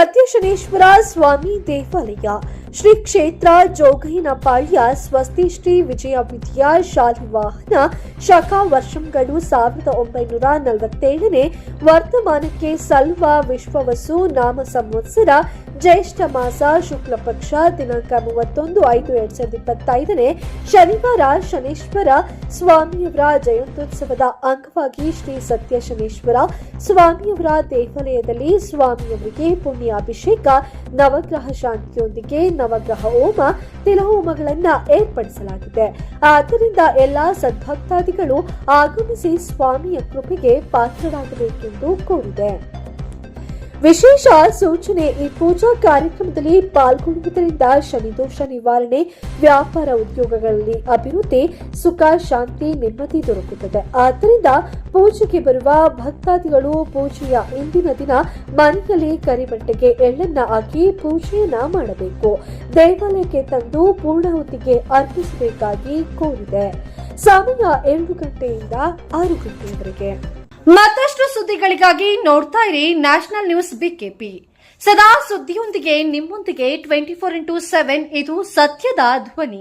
ಸತ್ಯಶನೇಶ್ವರ ಸ್ವಾಮಿ ದೇವಾಲಯ ಶ್ರೀ ಕ್ಷೇತ್ರ ಜೋಗಯ್ಯನಪಾಳ್ಯ ಸ್ವಸ್ತಿ ಶ್ರೀ ವಿಜಯ ವಿದ್ಯಾ ಶಾಲಿ ವಾಹನ ಶಾಖಾ ವರ್ಷಂಗಳು 1947ನೇ ವರ್ತಮಾನಕ್ಕೆ ಸಲ್ವ ವಿಶ್ವವಸು ನಾಮ ಸಂವತ್ಸರ ಜ್ಯೇಷ್ಠ ಮಾಸ ಶುಕ್ಲ ಪಕ್ಷ ದಿನಾಂಕ 31/5/2025ನೇ ಶನಿವಾರ ಶನೇಶ್ವರ ಸ್ವಾಮಿಯವರ ಜಯಂತ್ಯೋತ್ಸವದ ಅಂಗವಾಗಿ ಶ್ರೀ ಸತ್ಯಶನೇಶ್ವರ ಸ್ವಾಮಿಯವರ ದೇವಾಲಯದಲ್ಲಿ ಸ್ವಾಮಿಯವರಿಗೆ ಪುಣ್ಯಾಭಿಷೇಕ ನವಗ್ರಹ ಶಾಂತಿಯೊಂದಿಗೆ ನವಗ್ರಹ ಹೋಮ ತಿಲಹೋಮಗಳನ್ನು ಏರ್ಪಡಿಸಲಾಗಿದೆ. ಆದ್ದರಿಂದ ಎಲ್ಲಾ ಸದ್ಭಕ್ತಾದಿಗಳು ಆಗಮಿಸಿ ಸ್ವಾಮಿಯ ಕೃಪೆಗೆ ಪಾತ್ರರಾಗಬೇಕೆಂದು ಕೋರಿದೆ. ವಿಶೇಷ ಸೂಚನೆ: ಈ ಪೂಜಾ ಕಾರ್ಯಕ್ರಮದಲ್ಲಿ ಪಾಲ್ಗೊಳ್ಳುವುದರಿಂದ ಶನಿದೋಷ ನಿವಾರಣೆ, ವ್ಯಾಪಾರ ಉದ್ಯೋಗಗಳಲ್ಲಿ ಅಭಿವೃದ್ಧಿ, ಸುಖ ಶಾಂತಿ ನೆಮ್ಮದಿ ದೊರಕುತ್ತದೆ. ಆದ್ದರಿಂದ ಪೂಜೆಗೆ ಬರುವ ಭಕ್ತಾದಿಗಳು ಪೂಜೆಯ ಇಂದಿನ ದಿನ ಮನೆಯಲ್ಲಿ ಕರಿಬಟ್ಟೆಗೆ ಎಳ್ಳನ್ನ ಹಾಕಿ ಪೂಜೆಯನ್ನ ಮಾಡಬೇಕು. ದೇವಾಲಯಕ್ಕೆ ತಂದು ಪೂರ್ಣಾಹುತಿಗೆ ಅರ್ಪಿಸಬೇಕಾಗಿ ಕೋರಿದೆ. ಸಮಯ 7 ಗಂಟೆಯಿಂದ 6 ಗಂಟೆಯವರೆಗೆ. ಮತ್ತಷ್ಟು ಸುದ್ದಿಗಳಿಗಾಗಿ ನೋಡ್ತಾ ಇರಿ ನ್ಯಾಷನಲ್ ನ್ಯೂಸ್ ಬಿಕೆಪಿ. ಸದಾ ಸುದ್ದಿಯೊಂದಿಗೆ ನಿಮ್ಮೊಂದಿಗೆ 24x7. ಇದು ಸತ್ಯದ ಧ್ವನಿ.